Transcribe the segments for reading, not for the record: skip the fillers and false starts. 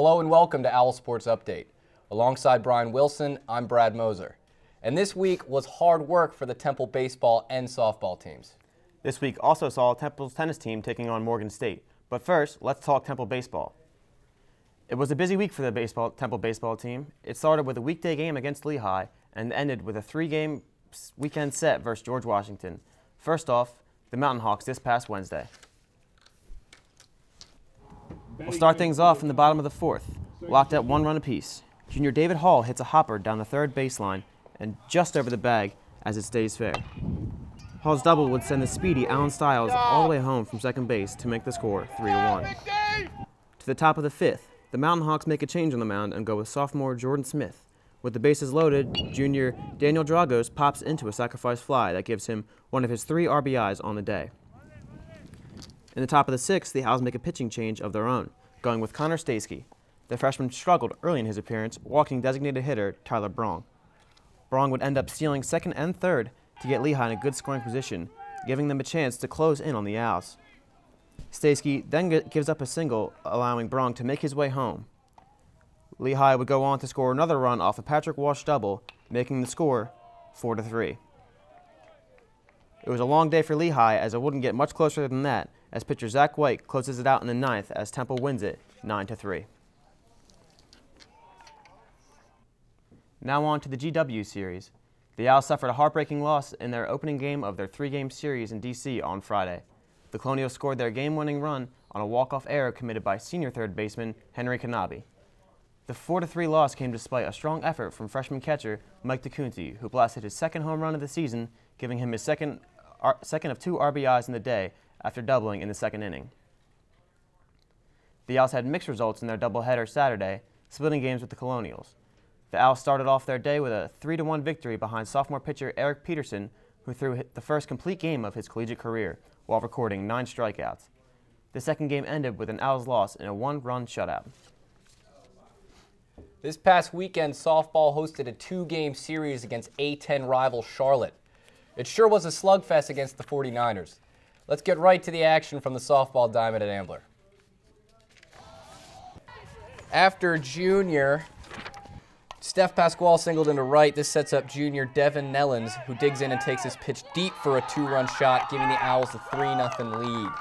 Hello and welcome to OwlSports Update. Alongside Brian Wilson, I'm Brad Moser. And this week was hard work for the Temple baseball and softball teams. This week also saw Temple's tennis team taking on Morgan State. But first, let's talk Temple baseball. It was a busy week for the Temple baseball team. It started with a weekday game against Lehigh and ended with a 3-game weekend set versus George Washington. First off, the Mountain Hawks this past Wednesday. We'll start things off in the bottom of the fourth, locked at 1 run apiece. Junior David Hall hits a hopper down the third baseline and just over the bag as it stays fair. Hall's double would send the speedy Alan Stiles all the way home from second base to make the score 3-1. To the top of the fifth, the Mountain Hawks make a change on the mound and go with sophomore Jordan Smith. With the bases loaded, junior Daniel Dragos pops into a sacrifice fly that gives him one of his 3 RBIs on the day. In the top of the sixth, the Owls make a pitching change of their own, going with Connor Stasky. The freshman struggled early in his appearance, walking designated hitter Tyler Brong. Brong would end up stealing second and third to get Lehigh in a good scoring position, giving them a chance to close in on the Owls. Stasky then gives up a single, allowing Brong to make his way home. Lehigh would go on to score another run off a Patrick Walsh double, making the score 4-3. It was a long day for Lehigh, as it wouldn't get much closer than that, as pitcher Zach White closes it out in the ninth as Temple wins it 9-3. Now on to the GW series. The Owls suffered a heartbreaking loss in their opening game of their 3-game series in D.C. on Friday. The Colonials scored their game-winning run on a walk-off error committed by senior third baseman Henry Kanabe. The 4-3 loss came despite a strong effort from freshman catcher Mike DeCounty, who blasted his second home run of the season, giving him his second of 2 RBIs in the day after doubling in the second inning. The Owls had mixed results in their doubleheader Saturday, splitting games with the Colonials. The Owls started off their day with a 3-1 victory behind sophomore pitcher Eric Peterson, who threw the first complete game of his collegiate career while recording 9 strikeouts. The second game ended with an Owls loss in a 1-run shutout. This past weekend, softball hosted a 2-game series against A-10 rival Charlotte. It sure was a slugfest against the 49ers. Let's get right to the action from the softball diamond at Ambler. After junior Steph Pasquale singled into right, this sets up junior Devin Nellens, who digs in and takes his pitch deep for a 2-run shot, giving the Owls a 3-0 lead.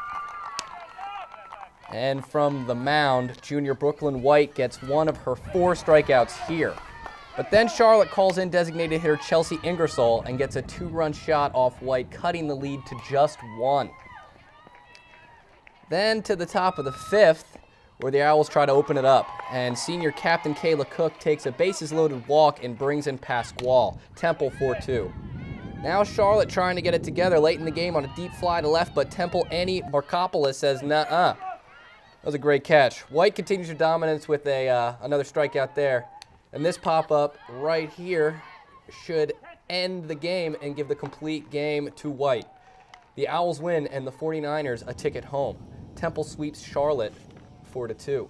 And from the mound, junior Brooklyn White gets one of her 4 strikeouts here. But then Charlotte calls in designated hitter Chelsea Ingersoll and gets a 2-run shot off White, cutting the lead to just 1. Then to the top of the 5th, where the Owls try to open it up, and senior captain Kayla Cook takes a bases-loaded walk and brings in Pasquale. Temple 4-2. Now Charlotte trying to get it together late in the game on a deep fly to left, but Temple Annie Markopoulos says, "Nuh-uh." That was a great catch. White continues her dominance with another strikeout there. And this pop-up right here should end the game and give the complete game to White. The Owls win and the 49ers a ticket home. Temple sweeps Charlotte 4-2.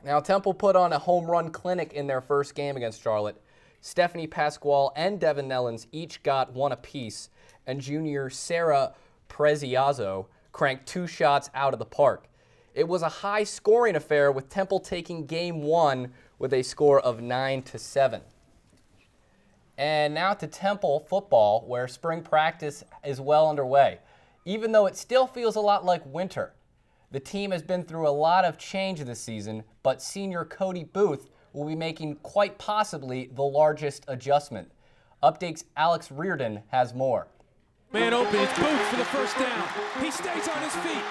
Now Temple put on a home run clinic in their first game against Charlotte. Stephanie Pasquale and Devin Nellens each got 1 apiece, and junior Sarah Preziazzo cranked 2 shots out of the park. It was a high-scoring affair, with Temple taking Game 1 with a score of 9-7. And now to Temple football, where spring practice is well underway. Even though it still feels a lot like winter, the team has been through a lot of change this season, but senior Cody Booth will be making quite possibly the largest adjustment. Updates Alex Reardon has more. Man open, it's Booth for the first down. He stays on his feet.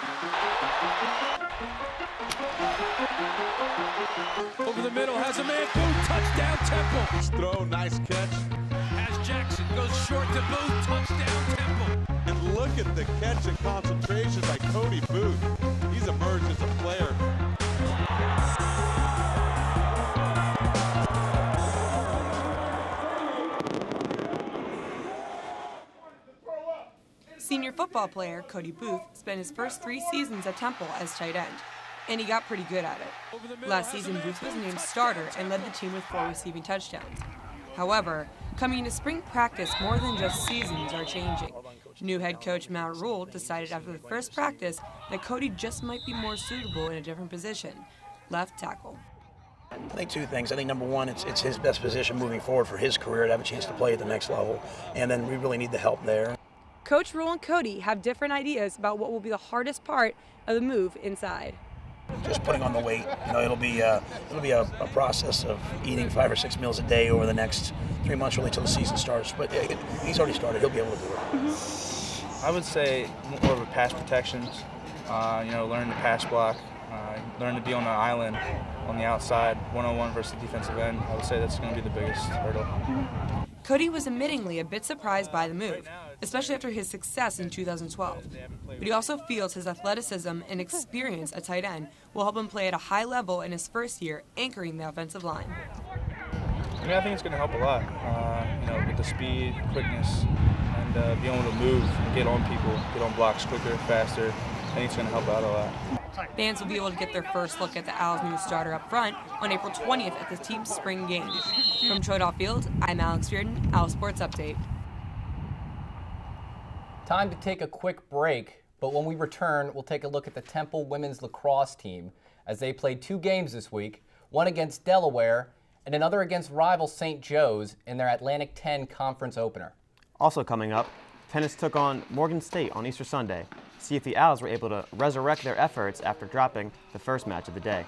Over the middle, has a man, Booth, touchdown Temple. Nice throw, nice catch. As Jackson goes short to Booth, touchdown Temple. And look at the catch and concentration by Cody Booth. He's emerged as a player. Senior football player Cody Booth spent his first 3 seasons at Temple as tight end, and he got pretty good at it. Last season, Booth was named starter and led the team with 4 receiving touchdowns. However, coming into spring practice, more than just seasons are changing. New head coach Matt Rule decided after the first practice that Cody just might be more suitable in a different position, left tackle. I think two things. I think number one, it's his best position moving forward for his career to have a chance to play at the next level, and then we really need the help there. Coach Rule and Cody have different ideas about what will be the hardest part of the move inside. Just putting on the weight. You know, it'll be a process of eating 5 or 6 meals a day over the next 3 months, really, till the season starts. But he's already started. He'll be able to do it. I would say more of a pass protection. You know, learn to pass block, learn to be on the island, on the outside, one-on-one versus the defensive end. I would say that's going to be the biggest hurdle. Cody was admittingly a bit surprised by the move, especially after his success in 2012. But he also feels his athleticism and experience at tight end will help him play at a high level in his first year anchoring the offensive line. I mean, I think it's going to help a lot, you know, with the speed, quickness, and being able to move, get on people, get on blocks quicker, faster. I think it's going to help out a lot. Fans will be able to get their first look at the Owls' new starter up front on April 20th at the team's spring game. From Troy Field, I'm Alex Bearden, OwlSports Update. Time to take a quick break, but when we return, we'll take a look at the Temple women's lacrosse team as they played 2 games this week, one against Delaware and another against rival St. Joe's in their Atlantic 10 conference opener. Also coming up, tennis took on Morgan State on Easter Sunday. See if the Owls were able to resurrect their efforts after dropping the first match of the day.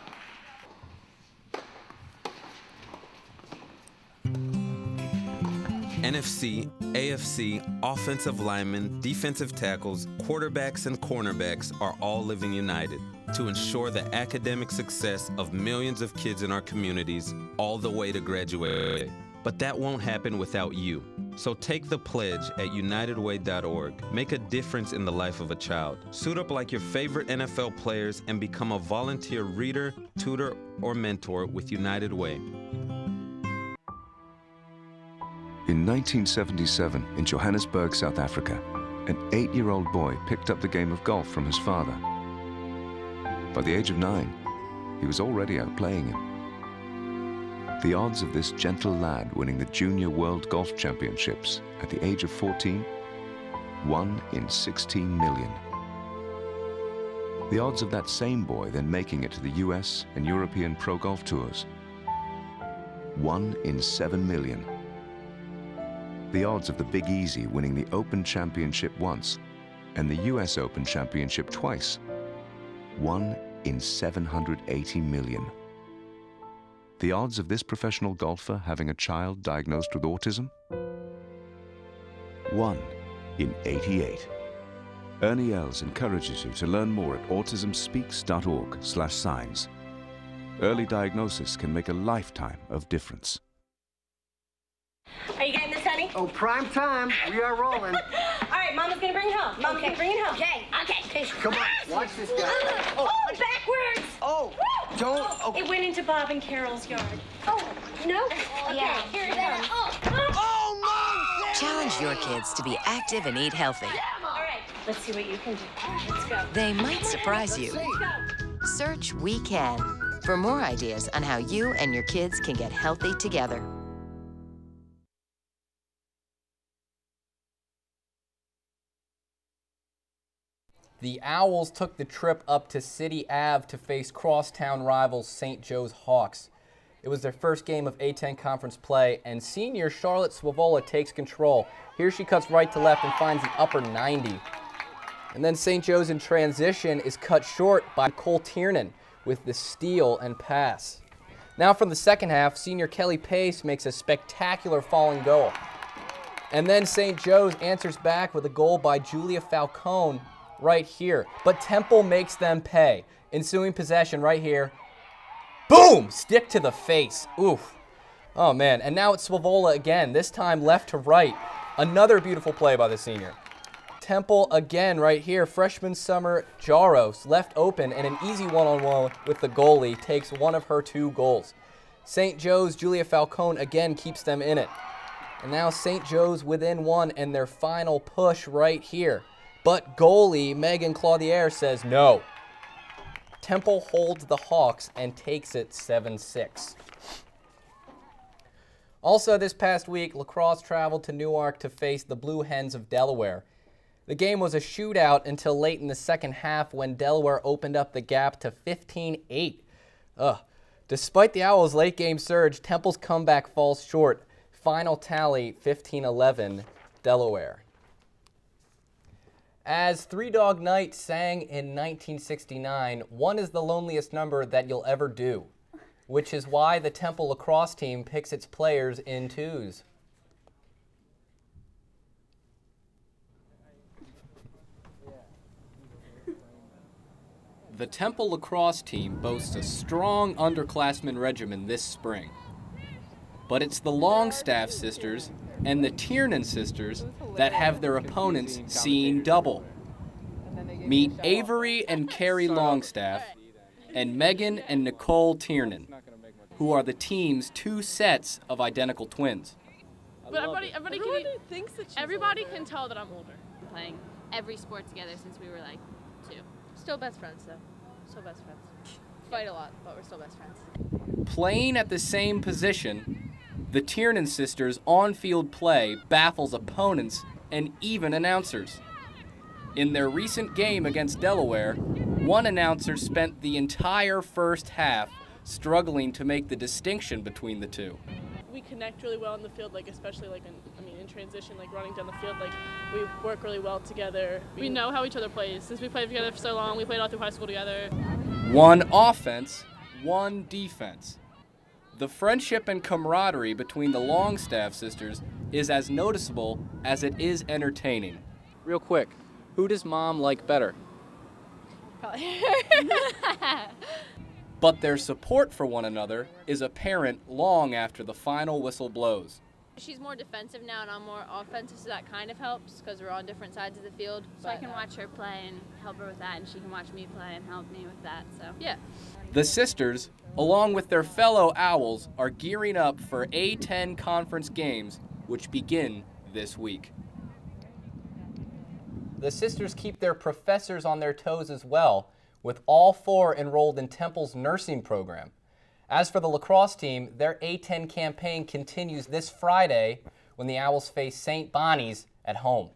NFC, AFC, offensive linemen, defensive tackles, quarterbacks, and cornerbacks are all living united to ensure the academic success of millions of kids in our communities all the way to graduate. But that won't happen without you. So take the pledge at unitedway.org. Make a difference in the life of a child. Suit up like your favorite NFL players and become a volunteer reader, tutor, or mentor with United Way. In 1977, in Johannesburg, South Africa, an 8-year-old boy picked up the game of golf from his father. By the age of 9, he was already outplaying him. The odds of this gentle lad winning the Junior World Golf Championships at the age of 14, 1 in 16 million. The odds of that same boy then making it to the US and European Pro Golf Tours, 1 in 7 million. The odds of the Big Easy winning the Open Championship once and the US Open Championship twice, 1 in 780 million. The odds of this professional golfer having a child diagnosed with autism? 1 in 88. Ernie Els encourages you to learn more at autismspeaks.org/signs. Early diagnosis can make a lifetime of difference. Are you getting this, honey? Oh, prime time. We are rolling. All right, Mama's gonna bring it home. Mama's gonna bring it home. Okay. Come on, watch this guy. Oh, backwards. Oh, don't. Oh. It went into Bob and Carol's yard. Oh, no? Okay, here it comes. Oh, Mom! Challenge your kids to be active and eat healthy. All right, let's see what you can do. Let's go. They might surprise you. Search We Can for more ideas on how you and your kids can get healthy together. The Owls took the trip up to City Ave to face crosstown rivals St. Joe's Hawks. It was their first game of A-10 conference play, and senior Charlotte Swoboda takes control. Here she cuts right to left and finds the upper 90. And then St. Joe's in transition is cut short by Cole Tiernan with the steal and pass. Now from the second half, senior Kelly Pace makes a spectacular falling goal. And then St. Joe's answers back with a goal by Julia Falcone right here. But Temple makes them pay. Ensuing possession right here. Boom! Stick to the face. Oof. Oh, man. And now it's Swoboda again, this time left to right. Another beautiful play by the senior. Temple again right here. Freshman Summer Jaros left open, and an easy one-on-one with the goalie takes one of her 2 goals. St. Joe's Julia Falcone again keeps them in it. And now St. Joe's within 1 and their final push right here. But goalie Megan Claudiere says no. Temple holds the Hawks and takes it 7-6. Also this past week, lacrosse traveled to Newark to face the Blue Hens of Delaware. The game was a shootout until late in the second half when Delaware opened up the gap to 15-8. Despite the Owls' late-game surge, Temple's comeback falls short. Final tally, 15-11, Delaware. As Three Dog Night sang in 1969, 1 is the loneliest number that you'll ever do, which is why the Temple lacrosse team picks its players in twos. The Temple lacrosse team boasts a strong underclassmen regimen this spring. But it's the Longstaff sisters and the Tiernan sisters that have their opponents seeing double. Meet Avery and Carrie Longstaff and Megan and Nicole Tiernan, who are the team's 2 sets of identical twins. But everybody can tell that I'm older. Playing every sport together since we were like 2. Still best friends, though. Still best friends. Fight a lot, but we're still best friends. Playing at the same position, the Tiernan sisters' on-field play baffles opponents and even announcers. In their recent game against Delaware, one announcer spent the entire first half struggling to make the distinction between the two. We connect really well in the field, like especially like in transition, like running down the field, like we work really well together. We know how each other plays. Since we played together for so long, we played all through high school together. 1 offense, 1 defense. The friendship and camaraderie between the Longstaff sisters is as noticeable as it is entertaining. Real quick, who does Mom like better? Probably But their support for one another is apparent long after the final whistle blows. She's more defensive now and I'm more offensive, so that kind of helps because we're on different sides of the field. So I can watch her play and help her with that, and she can watch me play and help me with that, so yeah. The sisters, along with their fellow Owls, are gearing up for A10 conference games, which begin this week. The sisters keep their professors on their toes as well, with all 4 enrolled in Temple's nursing program. As for the lacrosse team, their A10 campaign continues this Friday when the Owls face St. Bonnie's at home.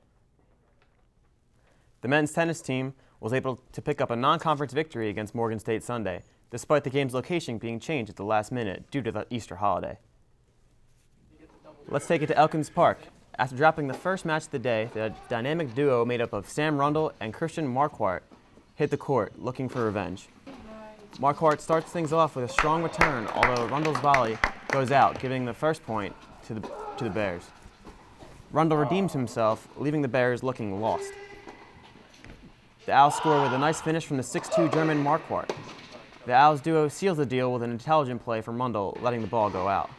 The men's tennis team was able to pick up a non-conference victory against Morgan State Sunday, despite the game's location being changed at the last minute due to the Easter holiday. Let's take it to Elkins Park. After dropping the first match of the day, the dynamic duo made up of Sam Rundle and Christian Marquardt hit the court looking for revenge. Marquardt starts things off with a strong return, although Rundle's volley goes out, giving the first point to the Bears. Rundle redeems himself, leaving the Bears looking lost. The Owls score with a nice finish from the 6'2" German Marquardt. The Owls duo seals the deal with an intelligent play from Rundle, letting the ball go out.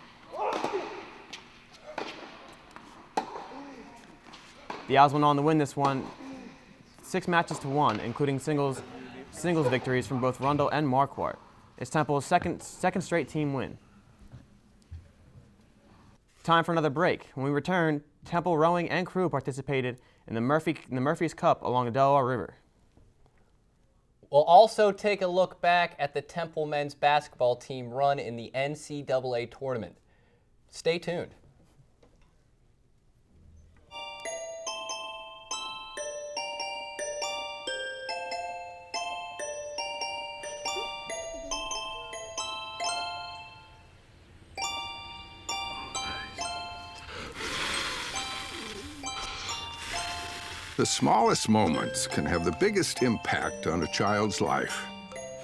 The Owls went on to win this one 6 matches to 1, including singles victories from both Rundle and Marquardt. It's Temple's second straight team win. Time for another break. When we return, Temple rowing and crew participated in the Murphy's Cup along the Delaware River. We'll also take a look back at the Temple men's basketball team run in the NCAA tournament. Stay tuned. The smallest moments can have the biggest impact on a child's life.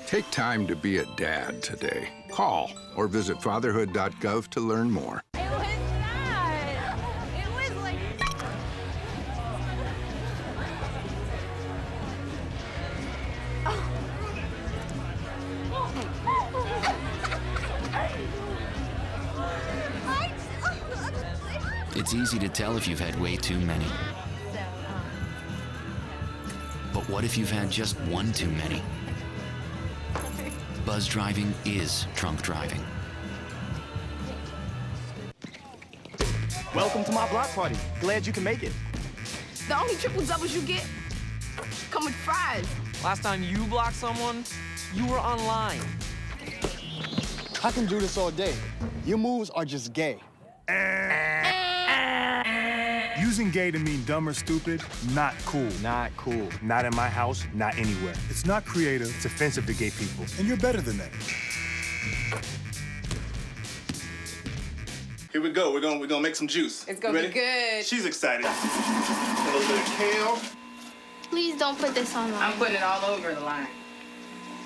Take time to be a dad today. Call or visit fatherhood.gov to learn more. It was not. It was like... It's easy to tell if you've had way too many. But what if you've had just one too many? Buzz driving is drunk driving. Welcome to my block party. Glad you can make it. The only triple doubles you get come with fries. Last time you blocked someone, you were online. I can do this all day. Your moves are just gay. Using gay to mean dumb or stupid, not cool. Not cool. Not in my house, not anywhere. It's not creative, it's offensive to gay people. And you're better than that. Here we go. We're gonna make some juice. It's gonna be good. She's excited. A little bit of kale. Please don't put this on line. I'm putting it all over the line.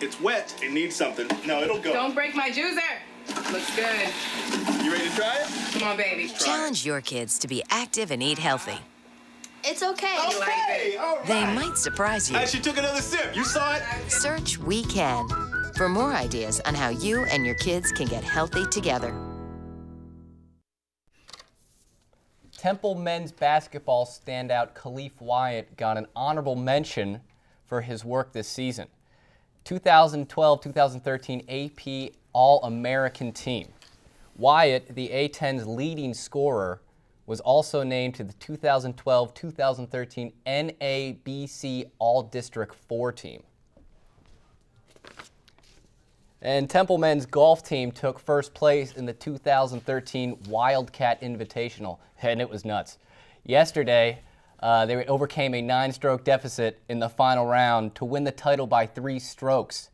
It's wet. It needs something. No, it'll go. Don't break my juicer. Looks good. You ready to try it? Come on, baby. Challenge your kids to be active and eat healthy. It's okay. Okay, all right. They might surprise you. She took another sip. You saw it? Search We Can for more ideas on how you and your kids can get healthy together. Temple men's basketball standout Khalif Wyatt got an honorable mention for his work this season. 2012-2013 AP All-American team. Wyatt, the A-10's leading scorer, was also named to the 2012-2013 NABC All-District 4 team. And Temple men's golf team took first place in the 2013 Wildcat Invitational, and it was nuts. Yesterday, they overcame a 9-stroke deficit in the final round to win the title by 3 strokes.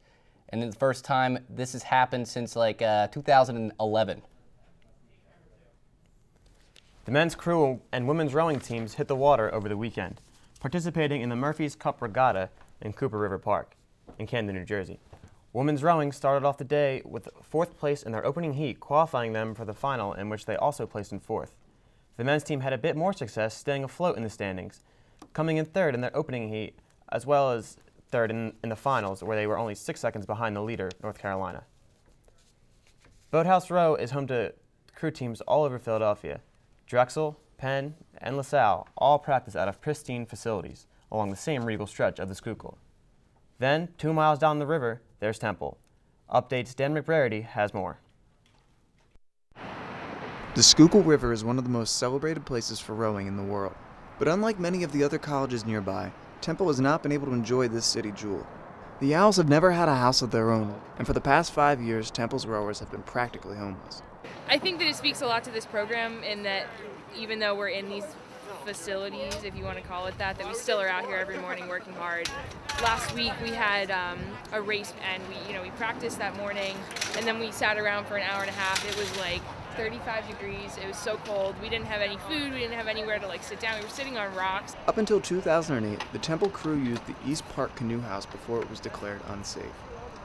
And it's the first time this has happened since 2011. The men's crew and women's rowing teams hit the water over the weekend, participating in the Murphy's Cup Regatta in Cooper River Park in Camden, New Jersey. Women's rowing started off the day with 4th place in their opening heat, qualifying them for the final, in which they also placed in 4th. The men's team had a bit more success staying afloat in the standings, coming in 3rd in their opening heat, as well as 3rd in the finals, where they were only 6 seconds behind the leader, North Carolina. Boathouse Row is home to crew teams all over Philadelphia. Drexel, Penn, and LaSalle all practice out of pristine facilities along the same regal stretch of the Schuylkill. Then, 2 miles down the river, there's Temple. Updates Dan McBrady has more. The Schuylkill River is one of the most celebrated places for rowing in the world. But unlike many of the other colleges nearby, Temple has not been able to enjoy this city jewel. The Owls have never had a house of their own, and for the past 5 years, Temple's rowers have been practically homeless. I think that it speaks a lot to this program in that even though we're in these facilities, if you want to call it that we still are out here every morning working hard. Last week we had a race and we practiced that morning and then we sat around for an hour and a half. It was like 35 degrees. It was so cold. We didn't have any food. We didn't have anywhere to sit down. We were sitting on rocks. Up until 2008, the Temple crew used the East Park Canoe House before it was declared unsafe.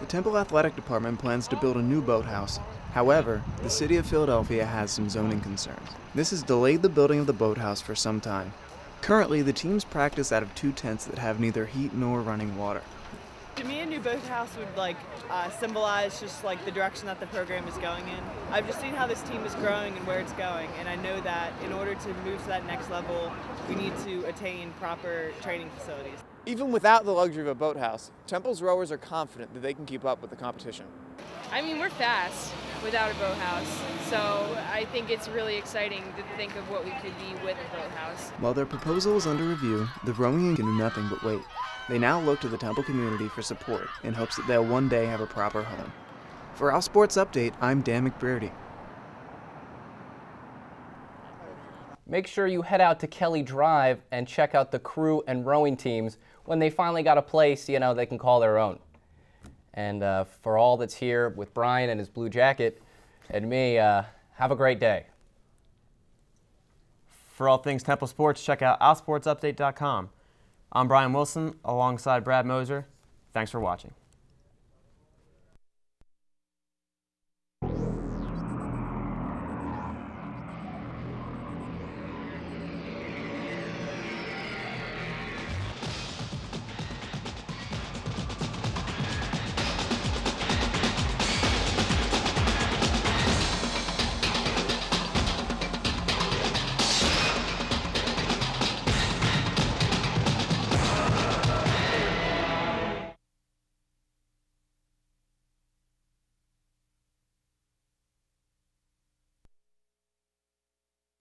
The Temple Athletic Department plans to build a new boathouse. However, the city of Philadelphia has some zoning concerns. This has delayed the building of the boathouse for some time. Currently, the teams practice out of 2 tents that have neither heat nor running water. To me, a new boathouse would symbolize just the direction that the program is going in. I've just seen how this team is growing and where it's going, and I know that in order to move to that next level, we need to attain proper training facilities. Even without the luxury of a boathouse, Temple's rowers are confident that they can keep up with the competition. I mean, we're fast without a boathouse, so I think it's really exciting to think of what we could be with a boathouse. While their proposal is under review, the rowing can do nothing but wait. They now look to the Temple community for support in hopes that they'll one day have a proper home. For OwlSports Update, I'm Dan McBrady. Make sure you head out to Kelly Drive and check out the crew and rowing teams when they finally got a place, they can call their own. And for all that's here with Brian and his blue jacket and me, have a great day. For all things Temple sports, check out OwlSportsUpdate.com. I'm Brian Wilson alongside Brad Moser. Thanks for watching.